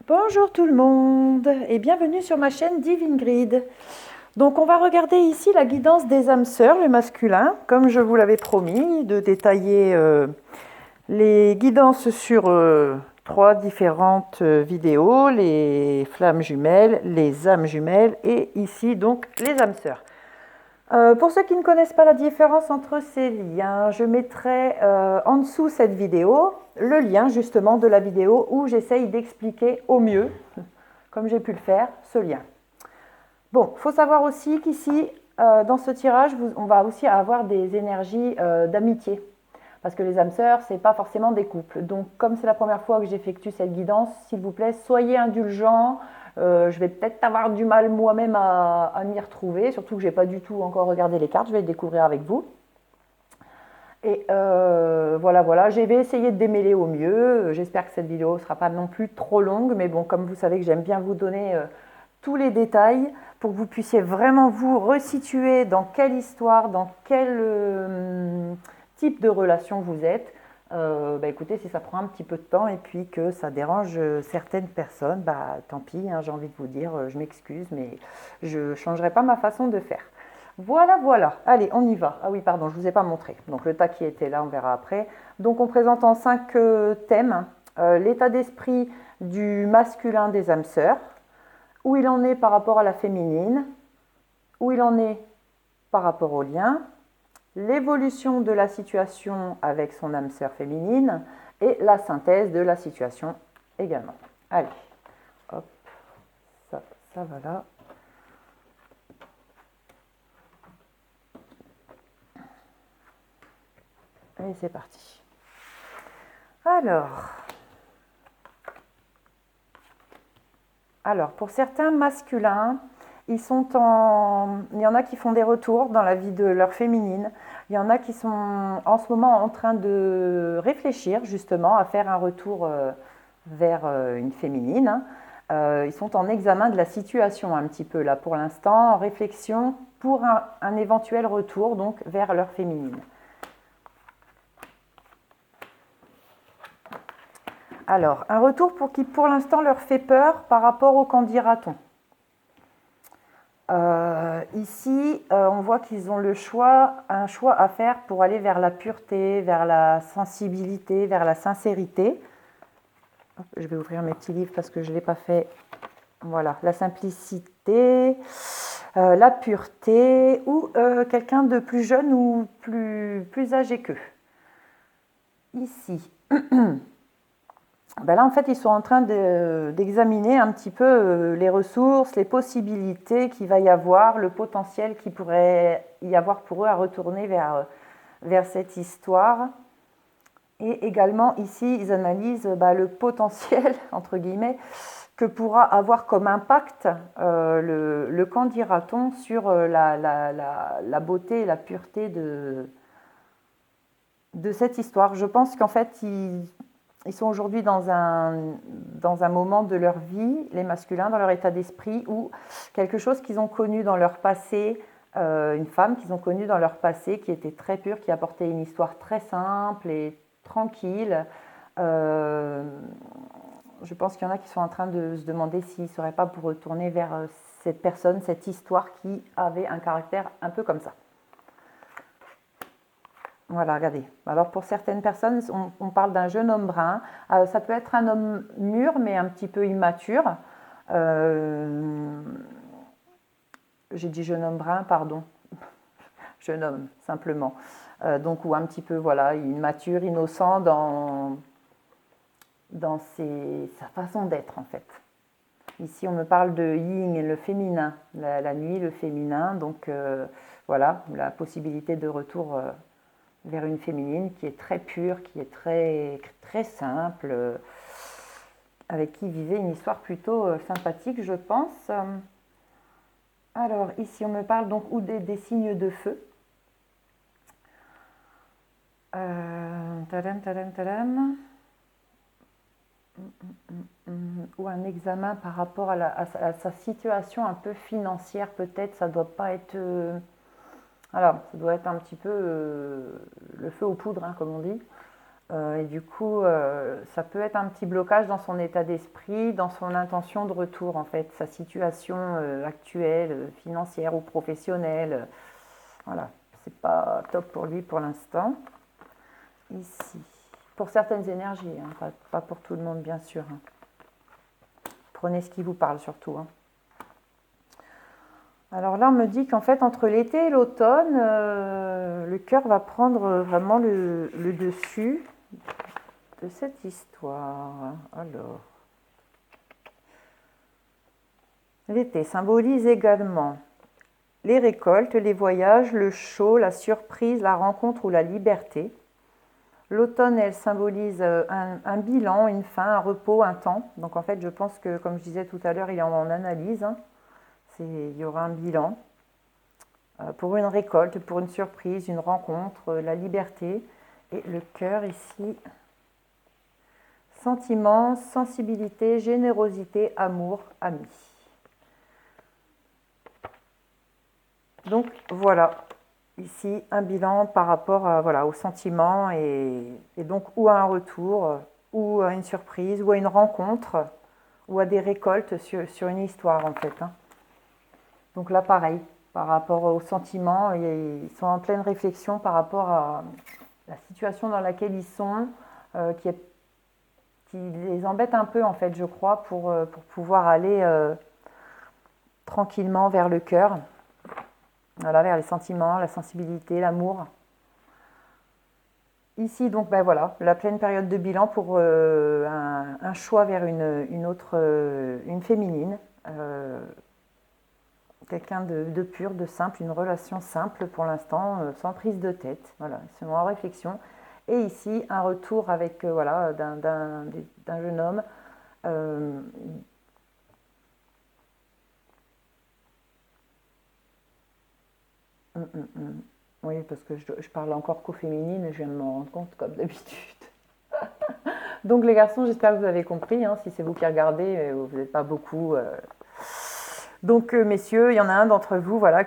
Bonjour tout le monde et bienvenue sur ma chaîne Divine Grid. Donc on va regarder ici la guidance des âmes sœurs, le masculin, comme je vous l'avais promis, de détailler les guidances sur trois différentes vidéos, les flammes jumelles, les âmes jumelles et ici donc les âmes sœurs. Pour ceux qui ne connaissent pas la différence entre ces liens, je mettrai en dessous cette vidéo le lien justement de la vidéo où j'essaye d'expliquer au mieux, comme j'ai pu le faire, ce lien. Bon, il faut savoir aussi qu'ici, dans ce tirage, on va aussi avoir des énergies d'amitié. Parce que les âmes sœurs, ce n'est pas forcément des couples. Donc, comme c'est la première fois que j'effectue cette guidance, s'il vous plaît, soyez indulgents. Je vais peut-être avoir du mal moi-même à m'y retrouver, surtout que je n'ai pas du tout encore regardé les cartes, je vais les découvrir avec vous. Et voilà, je vais essayer de démêler au mieux. J'espère que cette vidéo ne sera pas non plus trop longue, mais bon, comme vous savez que j'aime bien vous donner tous les détails pour que vous puissiez vraiment vous resituer dans quelle histoire, dans quel type de relation vous êtes. Écoutez, si ça prend un petit peu de temps et puis que ça dérange certaines personnes, tant pis, hein, j'ai envie de vous dire, je m'excuse, mais je ne changerai pas ma façon de faire. Voilà. Allez, on y va. Ah oui, pardon, je ne vous ai pas montré. Donc le tas qui était là, on verra après. Donc on présente en 5 thèmes l'état d'esprit du masculin des âmes sœurs, où il en est par rapport à la féminine, où il en est par rapport au lien, l'évolution de la situation avec son âme sœur féminine et la synthèse de la situation également. Allez, hop, ça va là. Et c'est parti. Alors, pour certains masculins, il y en a qui font des retours dans la vie de leur féminine. Il y en a qui sont en ce moment en train de réfléchir justement à faire un retour vers une féminine. Ils sont en examen de la situation un petit peu là pour l'instant, en réflexion pour un éventuel retour donc vers leur féminine. Alors, un retour qui pour l'instant leur fait peur par rapport au qu'en dira-t-on. Ici, on voit qu'ils ont un choix à faire pour aller vers la pureté, vers la sensibilité, vers la sincérité. Hop, je vais ouvrir mes petits livres parce que je ne l'ai pas fait. Voilà, la simplicité, la pureté ou quelqu'un de plus jeune ou plus âgé qu'eux. Ici. Là, en fait, ils sont en train d'examiner un petit peu les ressources, les possibilités qu'il va y avoir, le potentiel qu'il pourrait y avoir pour eux à retourner vers cette histoire. Et également, ici, ils analysent le potentiel, entre guillemets, que pourra avoir comme impact le qu'en dira-t-on sur la beauté et la pureté de cette histoire. Je pense qu'en fait, ils sont aujourd'hui dans un moment de leur vie, les masculins, dans leur état d'esprit, où quelque chose qu'ils ont connu dans leur passé, une femme qu'ils ont connue dans leur passé, qui était très pure, qui apportait une histoire très simple et tranquille. Je pense qu'il y en a qui sont en train de se demander s'ils ne seraient pas pour retourner vers cette personne, cette histoire qui avait un caractère un peu comme ça. Voilà, regardez. Alors pour certaines personnes, on parle d'un jeune homme brun. Ça peut être un homme mûr, mais un petit peu immature. J'ai dit jeune homme brun, pardon. Jeune homme, simplement. Donc, ou un petit peu, voilà, immature, innocent dans sa façon d'être, en fait. Ici, on me parle de yin, le féminin. La nuit, le féminin. Donc, voilà, la possibilité de retour vers une féminine qui est très pure, qui est très, très simple, avec qui vivait une histoire plutôt sympathique, je pense. Alors, ici, on me parle donc ou des signes de feu. Tadam. Ou un examen par rapport à sa situation un peu financière, peut-être. Ça doit pas être... alors, ça doit être un petit peu le feu aux poudres, hein, comme on dit. Et du coup, ça peut être un petit blocage dans son état d'esprit, dans son intention de retour, en fait, sa situation actuelle, financière ou professionnelle. Voilà, c'est pas top pour lui pour l'instant. Ici, pour certaines énergies, hein, pas pour tout le monde, bien sûr. Hein. Prenez ce qui vous parle surtout. Hein. Alors là, on me dit qu'en fait, entre l'été et l'automne, le cœur va prendre vraiment le dessus de cette histoire. Alors, l'été symbolise également les récoltes, les voyages, le chaud, la surprise, la rencontre ou la liberté. L'automne, elle symbolise un bilan, une fin, un repos, un temps. Donc en fait, je pense que, comme je disais tout à l'heure, il est en analyse. Hein. Il y aura un bilan pour une récolte, pour une surprise, une rencontre, la liberté. Et le cœur ici, sentiments, sensibilité, générosité, amour, ami. Donc voilà, ici un bilan par rapport à, voilà, aux sentiments et donc ou à un retour, ou à une surprise, ou à une rencontre, ou à des récoltes sur une histoire en fait. Hein. Donc là pareil, par rapport aux sentiments, ils sont en pleine réflexion par rapport à la situation dans laquelle ils sont, qui les embête un peu en fait je crois pour pouvoir aller tranquillement vers le cœur. Voilà, vers les sentiments, la sensibilité, l'amour. Ici, donc, ben voilà, la pleine période de bilan pour un choix vers une autre, une féminine. Quelqu'un de pur, de simple, une relation simple pour l'instant, sans prise de tête. Voilà, c'est en réflexion. Et ici, un retour avec, voilà, d'un jeune homme. Euh, hum, hum, hum. Oui, parce que je parle encore qu'aux féminines et je viens de m'en rendre compte, comme d'habitude. Donc les garçons, j'espère que vous avez compris. Hein, si c'est vous qui regardez, vous n'êtes pas beaucoup. Donc messieurs, il y en a un d'entre vous, voilà,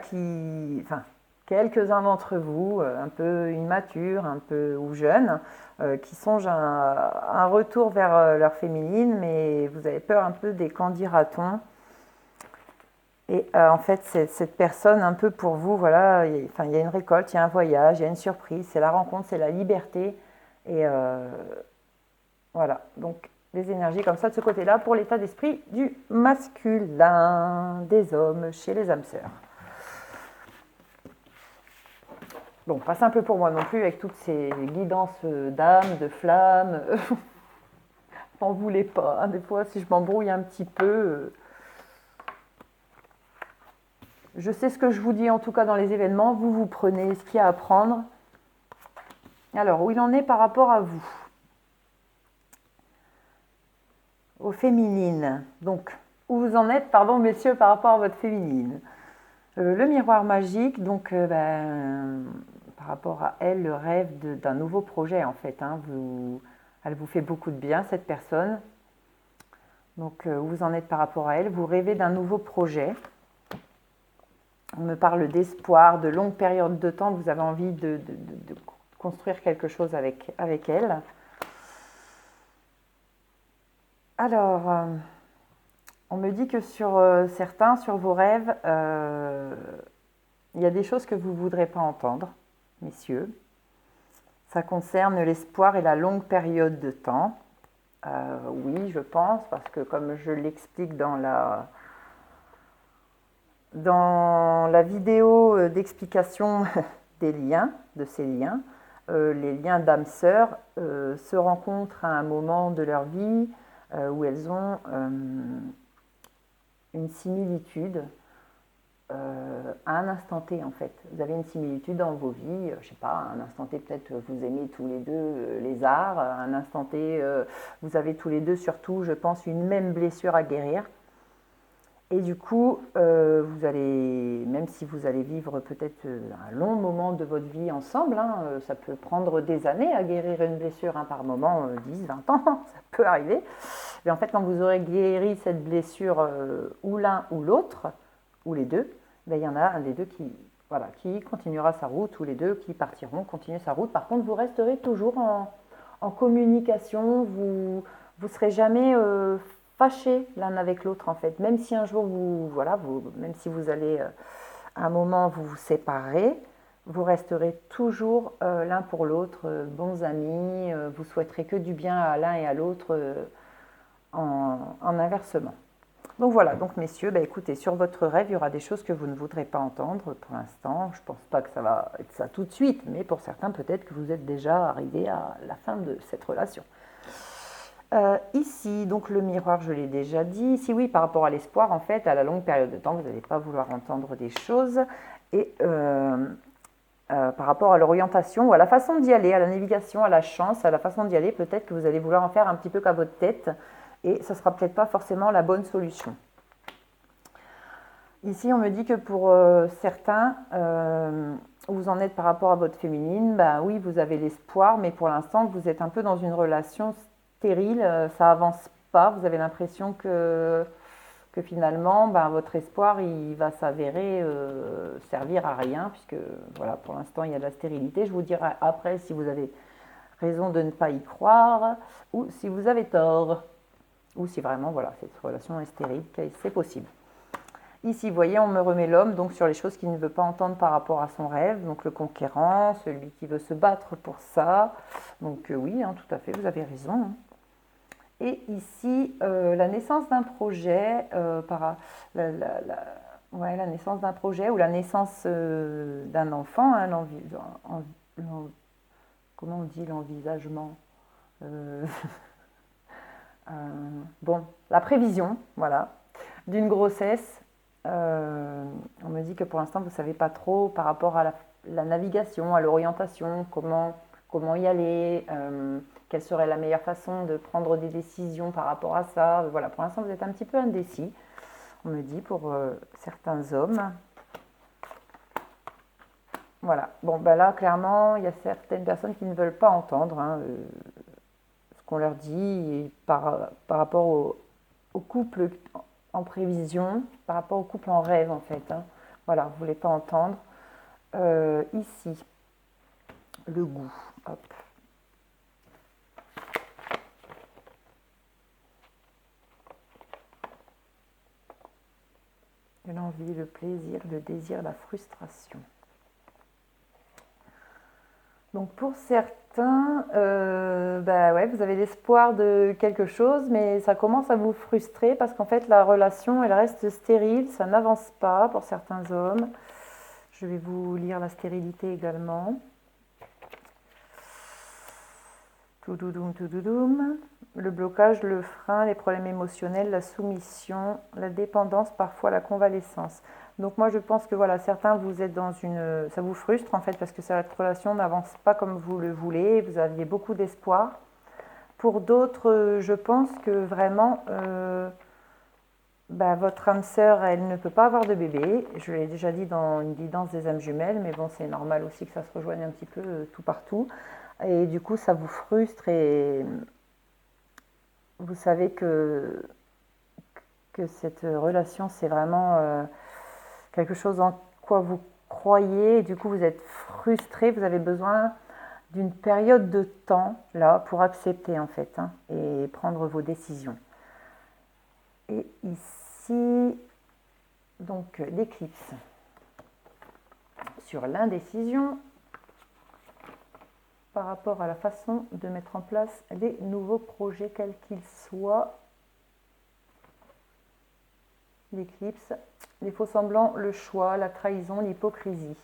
enfin, quelques-uns d'entre vous, un peu immatures, un peu ou jeunes, qui songent à un retour vers leur féminine, mais vous avez peur un peu des qu'en dira-t-on. Et en fait, cette personne, un peu pour vous, voilà, enfin, il y a une récolte, il y a un voyage, il y a une surprise, c'est la rencontre, c'est la liberté. Et voilà, donc des énergies comme ça de ce côté-là pour l'état d'esprit du masculin des hommes chez les âmes sœurs. Bon, pas simple pour moi non plus avec toutes ces guidances d'âme, de flamme. N'en voulez pas. Hein. Des fois, si je m'embrouille un petit peu, je sais ce que je vous dis en tout cas dans les événements. Vous prenez ce qu'il y a à prendre. Alors, où il en est par rapport à vous? Aux féminines. Donc, où vous en êtes, pardon, messieurs, par rapport à votre féminine? Le miroir magique, donc, par rapport à elle, le rêve d'un nouveau projet, en fait. Hein, elle vous fait beaucoup de bien, cette personne. Donc, où vous en êtes par rapport à elle? Vous rêvez d'un nouveau projet. On me parle d'espoir, de longues périodes de temps. Vous avez envie de construire quelque chose avec elle. Alors, on me dit que sur certains, sur vos rêves, il y a des choses que vous ne voudrez pas entendre, messieurs. Ça concerne l'espoir et la longue période de temps. Oui, je pense, parce que comme je l'explique dans la vidéo d'explication des liens, de ces liens, les liens d'âme sœur se rencontrent à un moment de leur vie où elles ont une similitude à un instant T en fait. Vous avez une similitude dans vos vies, je sais pas, à un instant T peut-être vous aimez tous les deux les arts, à un instant T vous avez tous les deux surtout, je pense, une même blessure à guérir. Et du coup, vous allez, même si vous allez vivre peut-être un long moment de votre vie ensemble, hein, ça peut prendre des années à guérir une blessure, hein, par moment, 10, 20 ans, ça peut arriver. Mais en fait, quand vous aurez guéri cette blessure, ou l'un ou l'autre, ou les deux, ben, il y en a un des deux qui, voilà, qui continuera sa route, ou les deux qui partiront, continuer sa route. Par contre, vous resterez toujours en communication, vous serez jamais fâchés l'un avec l'autre en fait. Même si un jour même si vous allez à un moment vous vous séparer, vous resterez toujours l'un pour l'autre bons amis. Vous souhaiterez que du bien à l'un et à l'autre en inversement. Donc voilà, donc messieurs, bah écoutez, sur votre rêve, il y aura des choses que vous ne voudrez pas entendre pour l'instant. Je ne pense pas que ça va être ça tout de suite, mais pour certains, peut-être que vous êtes déjà arrivé à la fin de cette relation. Ici, donc le miroir, je l'ai déjà dit. Ici, oui, par rapport à l'espoir, en fait, à la longue période de temps, vous n'allez pas vouloir entendre des choses. Et par rapport à l'orientation ou à la façon d'y aller, à la navigation, à la chance, à la façon d'y aller, peut-être que vous allez vouloir en faire un petit peu qu'à votre tête et ce ne sera peut-être pas forcément la bonne solution. Ici, on me dit que pour certains, où vous en êtes par rapport à votre féminine, ben oui, vous avez l'espoir, mais pour l'instant, vous êtes un peu dans une relation stérile, ça avance pas, vous avez l'impression que finalement, ben, votre espoir, il va s'avérer servir à rien, puisque voilà, pour l'instant, il y a de la stérilité. Je vous dirai après si vous avez raison de ne pas y croire, ou si vous avez tort, ou si vraiment, voilà, cette relation est stérile, c'est possible. Ici, vous voyez, on me remet l'homme donc sur les choses qu'il ne veut pas entendre par rapport à son rêve, donc le conquérant, celui qui veut se battre pour ça. Donc oui, hein, tout à fait, vous avez raison. Hein. Et ici, la naissance d'un projet, la naissance d'un projet ou la naissance d'un enfant, hein, comment on dit l'envisagement bon, la prévision, voilà, d'une grossesse. On me dit que pour l'instant, vous ne savez pas trop par rapport à la navigation, à l'orientation, comment y aller, quelle serait la meilleure façon de prendre des décisions par rapport à ça. Voilà, pour l'instant, vous êtes un petit peu indécis, on me dit, pour certains hommes. Voilà, bon, ben là, clairement, il y a certaines personnes qui ne veulent pas entendre hein, ce qu'on leur dit par rapport au couple en prévision, par rapport au couple en rêve, en fait. Hein. Voilà, vous ne voulez pas entendre. Ici, le goût. Hop. L'envie, le plaisir, le désir, la frustration. Donc pour certains, bah ouais, vous avez l'espoir de quelque chose, mais ça commence à vous frustrer parce qu'en fait la relation elle reste stérile, ça n'avance pas pour certains hommes. Je vais vous lire la stérilité également. Toudoudum, toudoudum. Le blocage, le frein, les problèmes émotionnels, la soumission, la dépendance, parfois la convalescence. Donc moi je pense que voilà, certains vous êtes dans une... ça vous frustre en fait parce que cette relation n'avance pas comme vous le voulez, vous aviez beaucoup d'espoir. Pour d'autres, je pense que vraiment votre âme sœur, elle ne peut pas avoir de bébé. Je l'ai déjà dit dans une guidance des âmes jumelles, mais bon c'est normal aussi que ça se rejoigne un petit peu tout partout. Et du coup ça vous frustre et vous savez que cette relation c'est vraiment... quelque chose en quoi vous croyez, et du coup vous êtes frustré, vous avez besoin d'une période de temps là pour accepter en fait hein, et prendre vos décisions. Et ici, donc l'éclipse sur l'indécision par rapport à la façon de mettre en place les nouveaux projets quels qu'ils soient. L'éclipse, les faux semblants, le choix, la trahison, l'hypocrisie.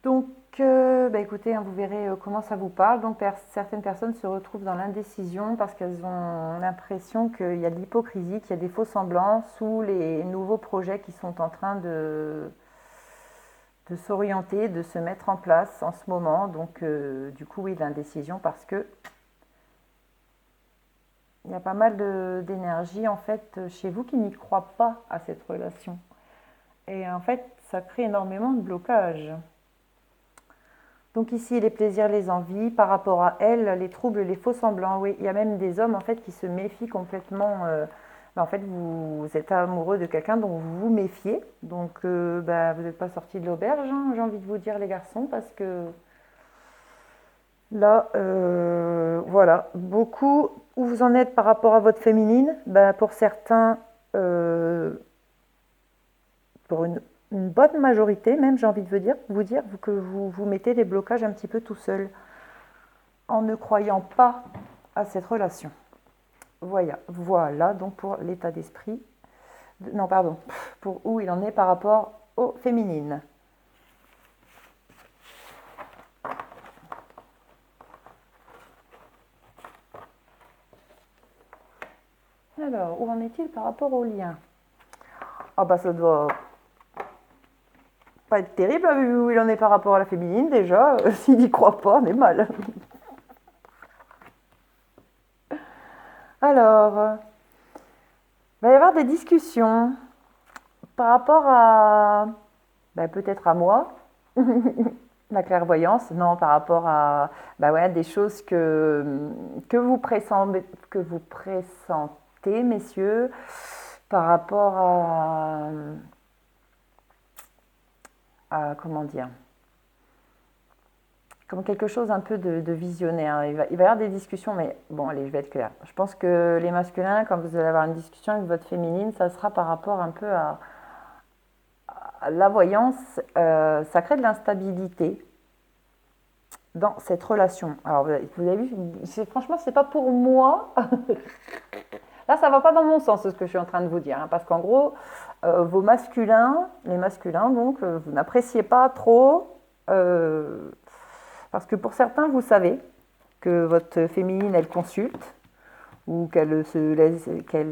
Donc, écoutez, hein, vous verrez comment ça vous parle. Donc, certaines personnes se retrouvent dans l'indécision parce qu'elles ont l'impression qu'il y a de l'hypocrisie, qu'il y a des faux semblants sous les nouveaux projets qui sont en train de s'orienter, de se mettre en place en ce moment. Donc, du coup, oui, l'indécision parce que il y a pas mal d'énergie en fait chez vous qui n'y croient pas à cette relation. Et en fait, ça crée énormément de blocages. Donc ici, les plaisirs, les envies, par rapport à elle, les troubles, les faux semblants. Oui, il y a même des hommes en fait qui se méfient complètement. En fait, vous êtes amoureux de quelqu'un dont vous vous méfiez. Donc, vous n'êtes pas sortis de l'auberge, hein, j'ai envie de vous dire les garçons, parce que Là, voilà, beaucoup, où vous en êtes par rapport à votre féminine, ben, pour certains, pour une bonne majorité même, j'ai envie de vous dire que vous mettez des blocages un petit peu tout seul, en ne croyant pas à cette relation. Voilà donc pour l'état d'esprit, non pardon, pour où il en est par rapport aux féminines. Alors, où en est-il par rapport au lien? Ah bah ça doit pas être terrible, hein, vu où il en est par rapport à la féminine déjà. S'il n'y croit pas, on est mal. Alors, il va y avoir des discussions par rapport à, bah, peut-être à moi, la clairvoyance, non, par rapport à bah ouais, des choses que vous pressentez, messieurs, par rapport à comment dire, comme quelque chose un peu de visionnaire. Il va y avoir des discussions, mais bon, allez, je vais être claire. Je pense que les masculins, quand vous allez avoir une discussion avec votre féminine, ça sera par rapport un peu à la voyance. Ça crée de l'instabilité dans cette relation. Alors, vous avez vu, franchement, c'est pas pour moi. Là, ça va pas dans mon sens, ce que je suis en train de vous dire, hein, parce qu'en gros, vos masculins, les masculins, donc, vous n'appréciez pas trop, parce que pour certains, vous savez que votre féminine, elle consulte, ou qu'elle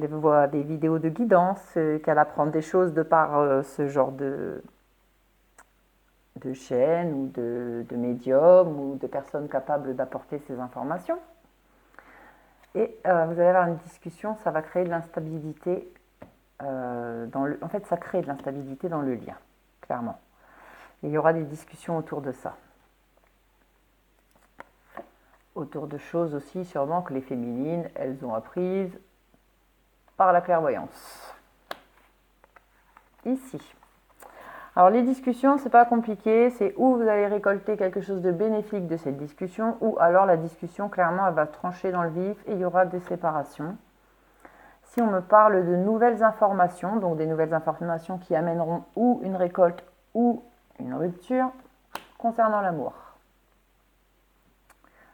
voit des vidéos de guidance, qu'elle apprend des choses de par ce genre de chaîne ou de médium ou de personnes capables d'apporter ces informations. Et vous allez avoir une discussion, ça va créer de l'instabilité. En fait, ça crée de l'instabilité dans le lien, clairement. Et il y aura des discussions autour de ça. Autour de choses aussi, sûrement, que les féminines, elles ont apprises par la clairvoyance. Ici. Alors les discussions, c'est pas compliqué, c'est où vous allez récolter quelque chose de bénéfique de cette discussion, ou alors la discussion, clairement, elle va trancher dans le vif et il y aura des séparations. Si on me parle de nouvelles informations, donc des nouvelles informations qui amèneront ou une récolte ou une rupture, concernant l'amour.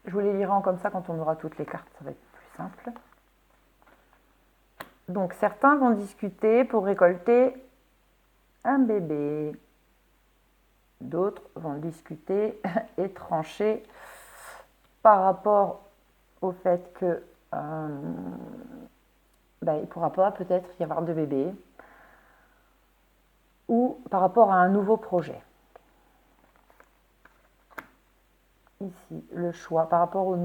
Je vous les lirai en comme ça quand on aura toutes les cartes, ça va être plus simple. Donc certains vont discuter pour récolter un bébé. D'autres vont discuter et trancher par rapport au fait que il ne pourra pas peut-être y avoir de bébé, ou par rapport à un nouveau projet. Ici, le choix par rapport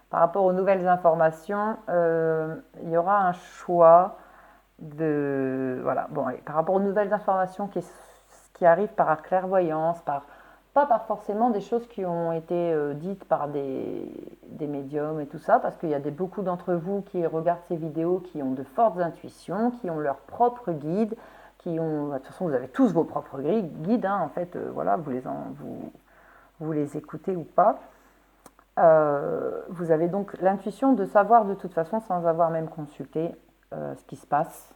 par rapport aux nouvelles informations, il y aura un choix voilà, bon, allez, par rapport aux nouvelles informations qui arrivent par clairvoyance, pas par forcément des choses qui ont été dites par des médiums et tout ça, parce qu'il y a beaucoup d'entre vous qui regardent ces vidéos qui ont de fortes intuitions, qui ont leur propre guide, de toute façon vous avez tous vos propres guides, hein, en fait, voilà, vous les écoutez ou pas. Vous avez donc l'intuition de savoir de toute façon sans avoir même consulté ce qui se passe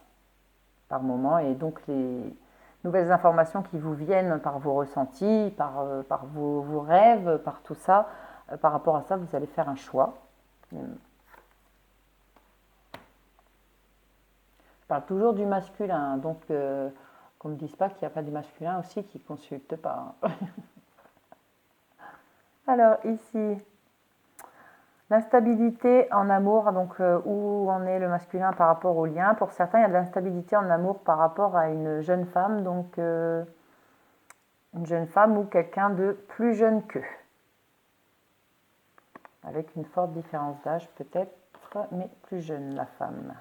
par moment, et donc les nouvelles informations qui vous viennent par vos ressentis, par vos rêves, par tout ça, par rapport à ça, vous allez faire un choix. Je parle toujours du masculin, donc qu'on ne me dise pas qu'il n'y a pas du masculin aussi qui ne consulte pas. Alors ici, l'instabilité en amour, donc où en est le masculin par rapport au lien. Pour certains, il y a de l'instabilité en amour par rapport à une jeune femme, donc une jeune femme ou quelqu'un de plus jeune qu'eux. Avec une forte différence d'âge peut-être, mais plus jeune la femme.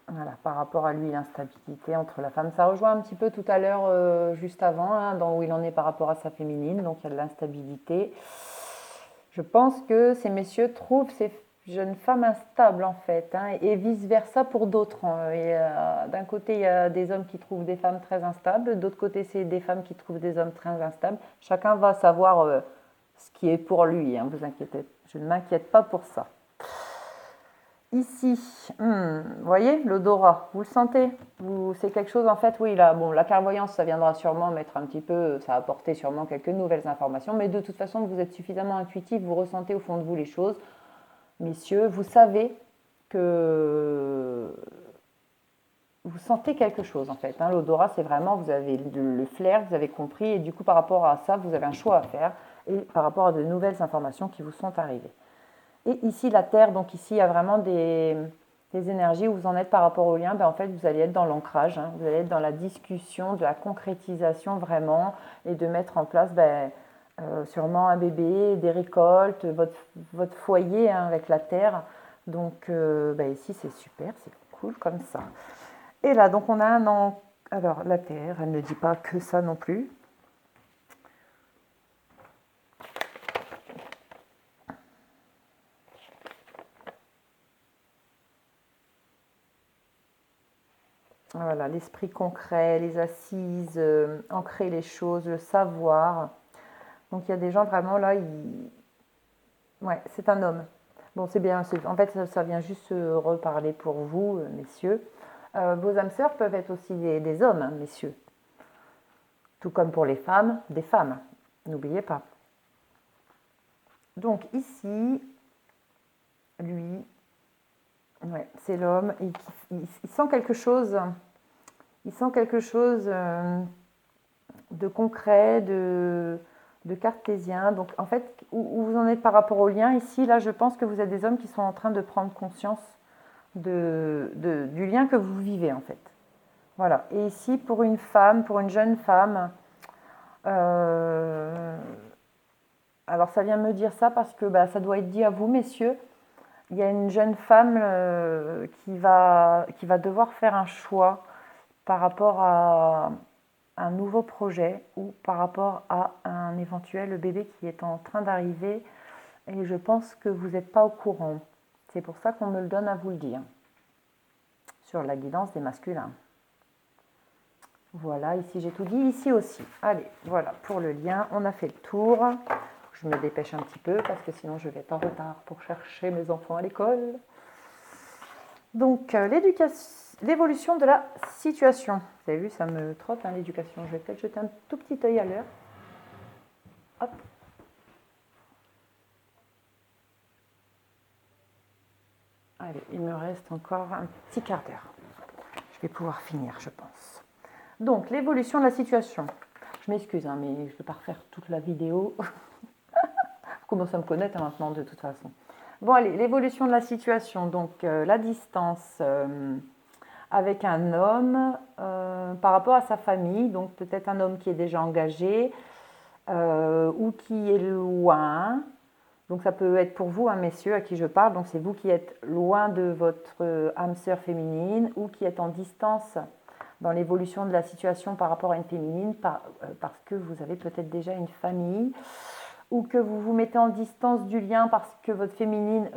Voilà, par rapport à lui, l'instabilité entre la femme. Ça rejoint un petit peu tout à l'heure, juste avant, hein, dans où il en est par rapport à sa féminine. Donc il y a de l'instabilité. Je pense que ces messieurs trouvent ces jeune femme instable en fait, hein, et vice-versa pour d'autres. Hein. D'un côté, il y a des hommes qui trouvent des femmes très instables, de l'autre côté, c'est des femmes qui trouvent des hommes très instables. Chacun va savoir ce qui est pour lui, hein, vous inquiétez. Je ne m'inquiète pas pour ça. Ici, vous voyez, l'odorat, vous le sentez? C'est quelque chose en fait, oui, là, bon, la clairvoyance, ça viendra sûrement mettre un petit peu, ça va apporter sûrement quelques nouvelles informations, mais de toute façon, vous êtes suffisamment intuitif, vous ressentez au fond de vous les choses. Messieurs, vous savez que vous sentez quelque chose en fait. Hein. L'odorat, c'est vraiment, vous avez le flair, vous avez compris, et du coup, par rapport à ça, vous avez un choix à faire, et par rapport à de nouvelles informations qui vous sont arrivées. Et ici, la Terre, donc ici, il y a vraiment des énergies où vous en êtes par rapport au lien. En fait, vous allez être dans l'ancrage, hein, vous allez être dans la discussion, de la concrétisation vraiment, et de mettre en place sûrement un bébé, des récoltes, votre foyer hein, avec la Terre. Donc ici, c'est super, c'est cool comme ça. Et là, donc on a un an. Alors, la Terre, elle ne dit pas que ça non plus. Voilà, l'esprit concret, les assises, ancrer les choses, le savoir. Donc il y a des gens vraiment là, ouais, c'est un homme. Bon, c'est bien, en fait ça vient juste reparler pour vous, messieurs. Vos âmes sœurs peuvent être aussi des hommes, hein, messieurs. Tout comme pour les femmes, des femmes. N'oubliez pas. Donc ici, lui, ouais, c'est l'homme, il sent quelque chose. Il sent quelque chose de concret, de cartésien. Donc en fait, où vous en êtes par rapport au lien, ici, là, je pense que vous êtes des hommes qui sont en train de prendre conscience du lien que vous vivez en fait. Voilà. Et ici, pour une femme, pour une jeune femme, alors ça vient me dire ça parce que ça doit être dit à vous, messieurs. Il y a une jeune femme qui va devoir faire un choix par rapport à un nouveau projet ou par rapport à un éventuel bébé qui est en train d'arriver. Et je pense que vous n'êtes pas au courant. C'est pour ça qu'on me le donne à vous le dire. Sur la guidance des masculins. Voilà, ici j'ai tout dit, ici aussi. Allez, voilà, pour le lien, on a fait le tour. Je me dépêche un petit peu parce que sinon je vais être en retard pour chercher mes enfants à l'école. Donc, l'évolution de la situation. Vous avez vu, ça me trotte, hein, l'éducation. Je vais peut-être jeter un tout petit œil à l'heure. Hop. Allez, il me reste encore un petit quart d'heure. Je vais pouvoir finir, je pense. Donc, l'évolution de la situation. Je m'excuse, hein, mais je ne vais pas refaire toute la vidéo. Vous commencez à me connaître maintenant, de toute façon. Bon, allez, l'évolution de la situation. Donc, la distance avec un homme par rapport à sa famille. Donc, peut-être un homme qui est déjà engagé ou qui est loin. Donc, ça peut être pour vous, hein, messieurs, à qui je parle. Donc, c'est vous qui êtes loin de votre âme sœur féminine ou qui êtes en distance dans l'évolution de la situation par rapport à une féminine parce que vous avez peut-être déjà une famille ou que vous vous mettez en distance du lien parce que votre féminine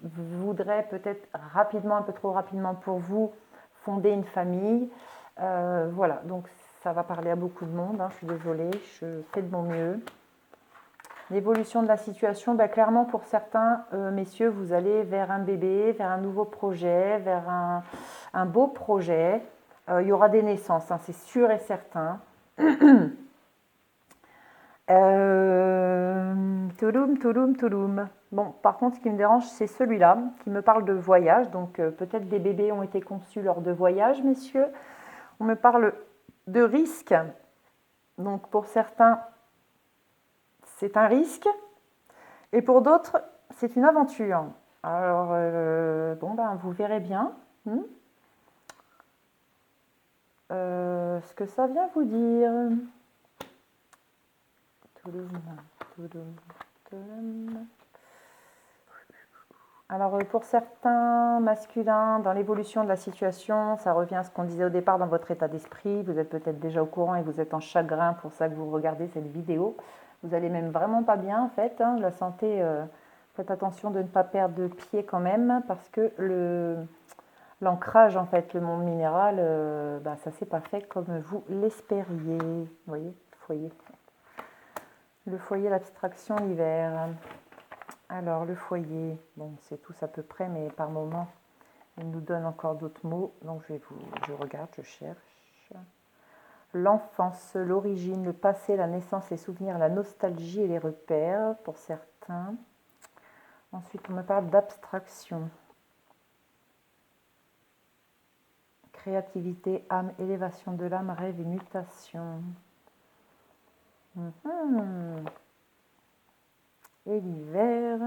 voudrait peut-être rapidement, un peu trop rapidement pour vous, fonder une famille. Voilà, donc ça va parler à beaucoup de monde, hein, je suis désolée, je fais de mon mieux. L'évolution de la situation, clairement pour certains, messieurs, vous allez vers un bébé, vers un nouveau projet, vers un beau projet. Il y aura des naissances, hein, c'est sûr et certain. Touloum. Bon, par contre, ce qui me dérange, c'est celui-là, qui me parle de voyage. Donc, peut-être des bébés ont été conçus lors de voyages, messieurs. On me parle de risque. Donc, pour certains, c'est un risque. Et pour d'autres, c'est une aventure. Alors, vous verrez bien ce que ça vient vous dire. Alors pour certains masculins, dans l'évolution de la situation, ça revient à ce qu'on disait au départ dans votre état d'esprit. Vous êtes peut-être déjà au courant et vous êtes en chagrin pour ça que vous regardez cette vidéo. Vous allez même vraiment pas bien en fait. Hein, la santé, Faites attention de ne pas perdre de pied quand même, parce que l'ancrage, en fait, le monde minéral, ça s'est pas fait comme vous l'espériez. Vous voyez, foyer. Le foyer, l'abstraction, l'hiver. Alors, le foyer, bon, c'est tous à peu près, mais par moment, il nous donne encore d'autres mots. Donc, je regarde, je cherche. L'enfance, l'origine, le passé, la naissance, les souvenirs, la nostalgie et les repères, pour certains. Ensuite, on me parle d'abstraction. Créativité, âme, élévation de l'âme, rêve et mutation. Et l'hiver.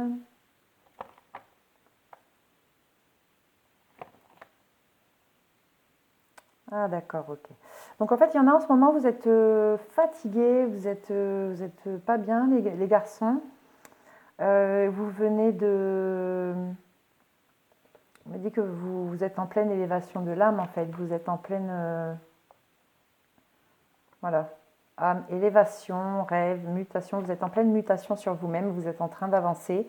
Ah d'accord, ok. Donc en fait, il y en a en ce moment, vous êtes fatigués, vous êtes pas bien, les garçons. Vous venez de... On me dit que vous êtes en pleine élévation de l'âme, en fait. Vous êtes en pleine... voilà. Âme, élévation, rêve, mutation. Vous êtes en pleine mutation sur vous-même. Vous êtes en train d'avancer.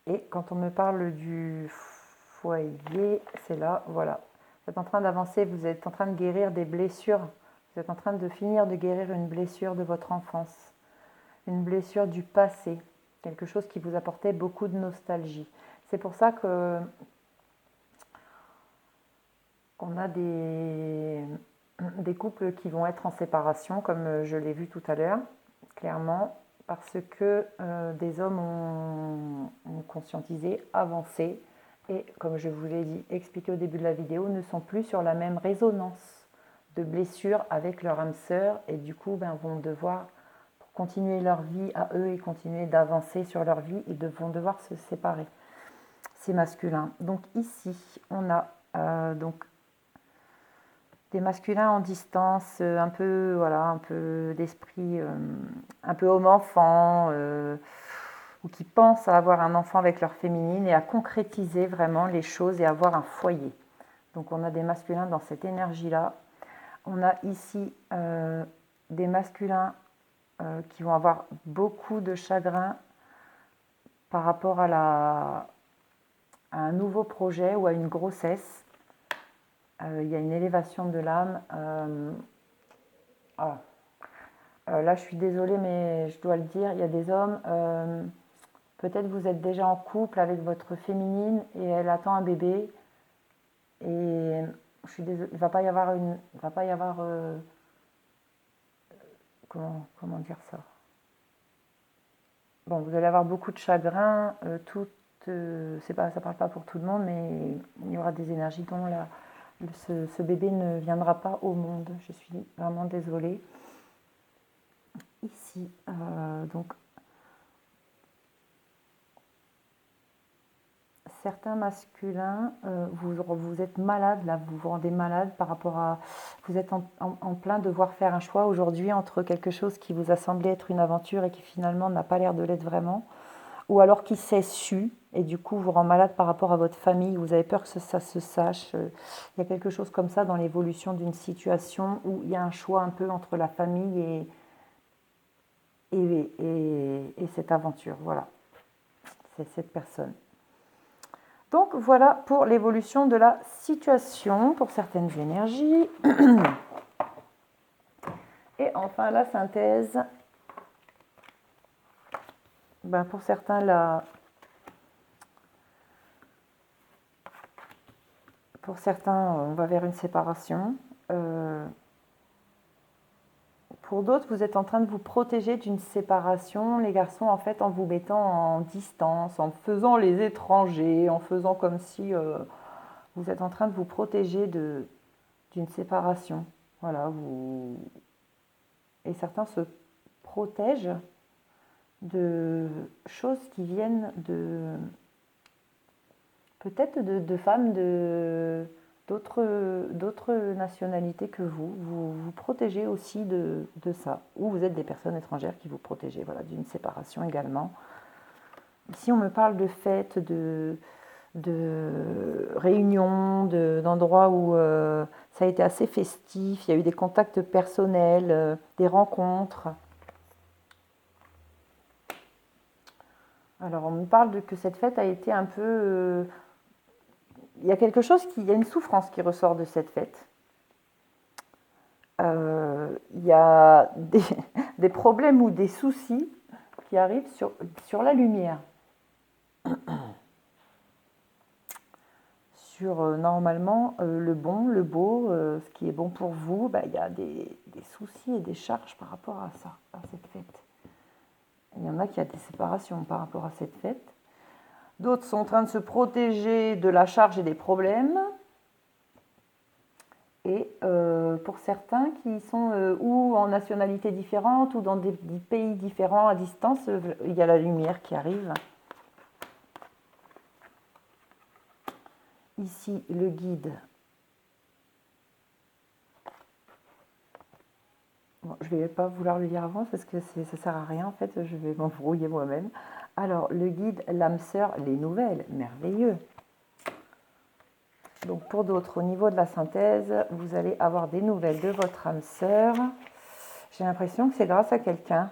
Et quand on me parle du foyer, c'est là, voilà. Vous êtes en train d'avancer, vous êtes en train de guérir des blessures. Vous êtes en train de finir de guérir une blessure de votre enfance. Une blessure du passé. Quelque chose qui vous apportait beaucoup de nostalgie. C'est pour ça qu'on a des couples qui vont être en séparation, comme je l'ai vu tout à l'heure, clairement, parce que des hommes ont conscientisé, avancé, et comme je vous l'ai dit, expliqué au début de la vidéo, ne sont plus sur la même résonance de blessures avec leur âme sœur, et du coup vont devoir, pour continuer leur vie à eux et continuer d'avancer sur leur vie, ils vont devoir se séparer. C'est masculin. Donc ici, on a donc des masculins en distance, un peu d'esprit, un peu homme-enfant, ou qui pensent à avoir un enfant avec leur féminine et à concrétiser vraiment les choses et avoir un foyer. Donc on a des masculins dans cette énergie-là. On a ici des masculins qui vont avoir beaucoup de chagrin par rapport à un nouveau projet ou à une grossesse. Il y a une élévation de l'âme. Là, je suis désolée, mais je dois le dire, il y a des hommes, peut-être vous êtes déjà en couple avec votre féminine et elle attend un bébé. Et je suis désolée, il ne va pas y avoir comment dire ça? Bon, vous allez avoir beaucoup de chagrin, ça ne parle pas pour tout le monde, mais il y aura des énergies dont ce bébé ne viendra pas au monde. Je suis vraiment désolée. Ici, donc, certains masculins, vous êtes malade, là, vous vous rendez malade par rapport à... Vous êtes en plein devoir faire un choix aujourd'hui entre quelque chose qui vous a semblé être une aventure et qui finalement n'a pas l'air de l'être vraiment, ou alors qui s'est su et du coup vous rend malade par rapport à votre famille, vous avez peur que ça se sache. Il y a quelque chose comme ça dans l'évolution d'une situation où il y a un choix un peu entre la famille et cette aventure. Voilà, c'est cette personne. Donc voilà pour l'évolution de la situation pour certaines énergies. Et enfin la synthèse. Pour certains, on va vers une séparation. Pour d'autres, vous êtes en train de vous protéger d'une séparation, les garçons, en fait, en vous mettant en distance, en faisant les étrangers, en faisant comme si vous êtes en train de vous protéger d'une séparation. Voilà, et certains se protègent de choses qui viennent peut-être de femmes d'autres nationalités que vous protégez aussi de ça. Ou vous êtes des personnes étrangères qui vous protégez, voilà, d'une séparation également. Ici, on me parle de fêtes, de réunions, d'endroits où ça a été assez festif, il y a eu des contacts personnels, des rencontres. Alors, on me parle que cette fête a été un peu... il y a quelque chose il y a une souffrance qui ressort de cette fête. Il y a des problèmes ou des soucis qui arrivent sur la lumière. Sur normalement le bon, le beau, ce qui est bon pour vous, il y a des soucis et des charges par rapport à ça, à cette fête. Il y en a qui ont des séparations par rapport à cette fête. D'autres sont en train de se protéger de la charge et des problèmes. Et pour certains qui sont ou en nationalité différente ou dans des pays différents à distance, il y a la lumière qui arrive. Ici, le guide. Bon, je ne vais pas vouloir le lire avant parce que ça ne sert à rien en fait, je vais m'embrouiller moi-même. Alors, le guide, l'âme sœur, les nouvelles, merveilleux. Donc pour d'autres, au niveau de la synthèse, vous allez avoir des nouvelles de votre âme sœur. J'ai l'impression que c'est grâce à quelqu'un.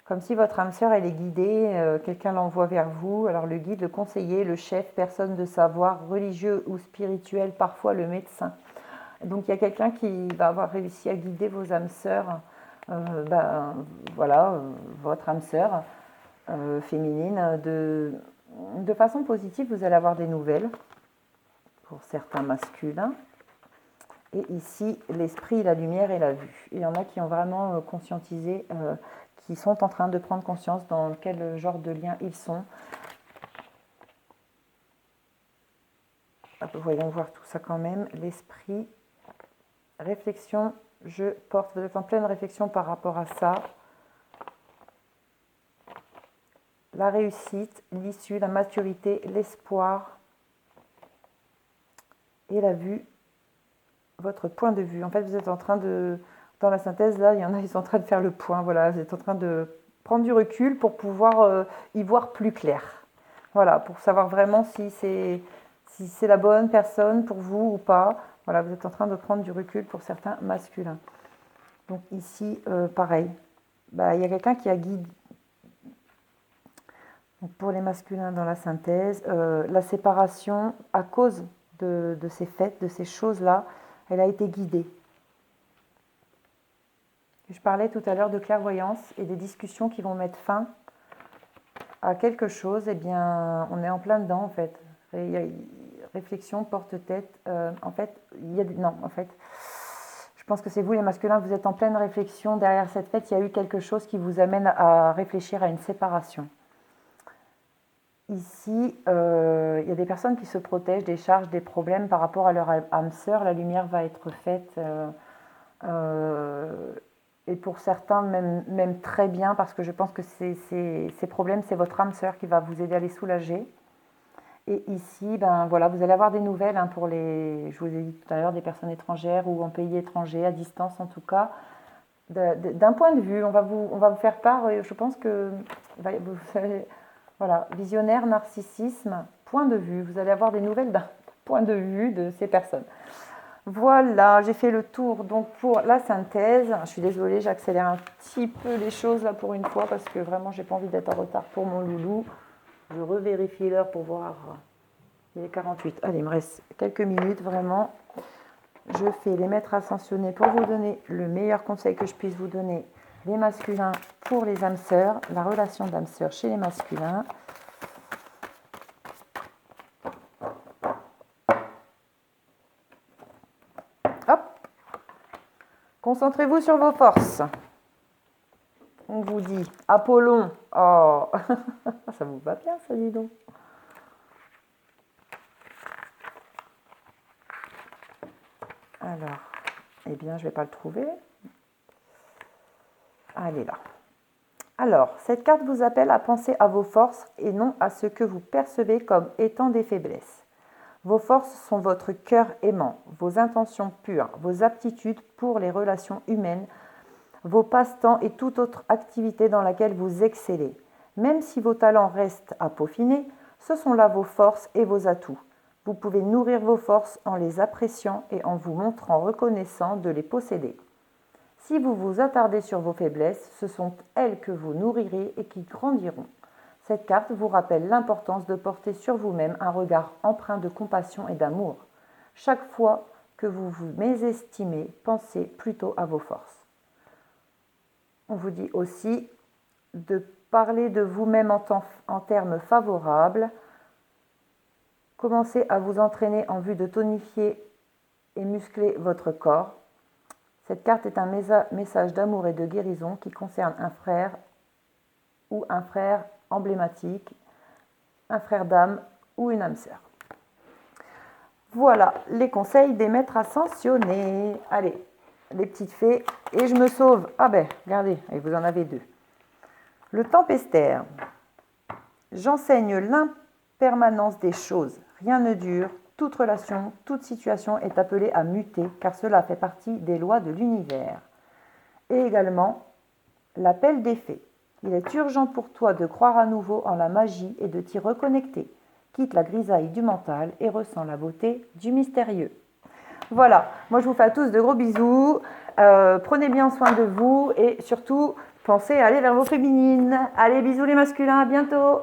Comme si votre âme sœur, elle est guidée, quelqu'un l'envoie vers vous. Alors le guide, le conseiller, le chef, personne de savoir, religieux ou spirituel, parfois le médecin. Donc il y a quelqu'un qui va avoir réussi à guider vos âmes sœurs. Voilà, votre âme sœur féminine. De façon positive, vous allez avoir des nouvelles pour certains masculins. Et ici, l'esprit, la lumière et la vue. Il y en a qui ont vraiment conscientisé, qui sont en train de prendre conscience dans quel genre de lien ils sont. Voyons voir tout ça quand même. L'esprit, réflexion, je porte. Vous êtes en pleine réflexion par rapport à ça. La réussite, l'issue, la maturité, l'espoir et la vue. Votre point de vue. En fait, vous êtes en train de... Dans la synthèse, là, il y en a qui sont en train de faire le point. Voilà, vous êtes en train de prendre du recul pour pouvoir y voir plus clair. Voilà, pour savoir vraiment si c'est la bonne personne pour vous ou pas. Voilà, vous êtes en train de prendre du recul pour certains masculins. Donc ici, pareil. Il y a quelqu'un qui a guidé. Donc pour les masculins dans la synthèse, la séparation à cause de ces fêtes, de ces choses-là, elle a été guidée. Je parlais tout à l'heure de clairvoyance et des discussions qui vont mettre fin à quelque chose. Eh bien, on est en plein dedans, en fait. Réflexion, porte-tête. En fait, je pense que c'est vous, les masculins, vous êtes en pleine réflexion. Derrière cette fête, il y a eu quelque chose qui vous amène à réfléchir à une séparation. Ici, il y a des personnes qui se protègent des charges, des problèmes par rapport à leur âme sœur. La lumière va être faite, et pour certains, même très bien, parce que je pense que ces problèmes, c'est votre âme sœur qui va vous aider à les soulager. Et ici, voilà, vous allez avoir des nouvelles pour je vous ai dit tout à l'heure, des personnes étrangères ou en pays étranger, à distance en tout cas. D'un point de vue, on va vous faire part, je pense que vous savez. Voilà, visionnaire, narcissisme, point de vue. Vous allez avoir des nouvelles d'un point de vue de ces personnes. Voilà, j'ai fait le tour donc pour la synthèse. Je suis désolée, j'accélère un petit peu les choses là pour une fois parce que vraiment, j'ai pas envie d'être en retard pour mon loulou. Je revérifie l'heure pour voir. Il est 48. Allez, il me reste quelques minutes vraiment. Je fais les maîtres ascensionnés pour vous donner le meilleur conseil que je puisse vous donner. Les masculins pour les âmes sœurs, la relation d'âme sœur chez les masculins. Hop. Concentrez-vous sur vos forces. On vous dit Apollon. Oh, ça vous va bien ça, dis donc. Alors, eh bien, je ne vais pas le trouver. Allez là. Alors, cette carte vous appelle à penser à vos forces et non à ce que vous percevez comme étant des faiblesses. Vos forces sont votre cœur aimant, vos intentions pures, vos aptitudes pour les relations humaines, vos passe-temps et toute autre activité dans laquelle vous excellez. Même si vos talents restent à peaufiner, ce sont là vos forces et vos atouts. Vous pouvez nourrir vos forces en les appréciant et en vous montrant reconnaissant de les posséder. Si vous vous attardez sur vos faiblesses, ce sont elles que vous nourrirez et qui grandiront. Cette carte vous rappelle l'importance de porter sur vous-même un regard empreint de compassion et d'amour. Chaque fois que vous vous mésestimez, pensez plutôt à vos forces. On vous dit aussi de parler de vous-même en termes favorables. Commencez à vous entraîner en vue de tonifier et muscler votre corps. Cette carte est un message d'amour et de guérison qui concerne un frère ou un frère emblématique, un frère d'âme ou une âme sœur. Voilà les conseils des maîtres ascensionnés. Allez, les petites fées, et je me sauve. Ah ben, regardez, et vous en avez deux. Le tempestaire. J'enseigne l'impermanence des choses. Rien ne dure. Toute relation, toute situation est appelée à muter, car cela fait partie des lois de l'univers. Et également, l'appel des fées. Il est urgent pour toi de croire à nouveau en la magie et de t'y reconnecter. Quitte la grisaille du mental et ressens la beauté du mystérieux. Voilà, moi je vous fais à tous de gros bisous. Prenez bien soin de vous et surtout, pensez à aller vers vos féminines. Allez, bisous les masculins, à bientôt.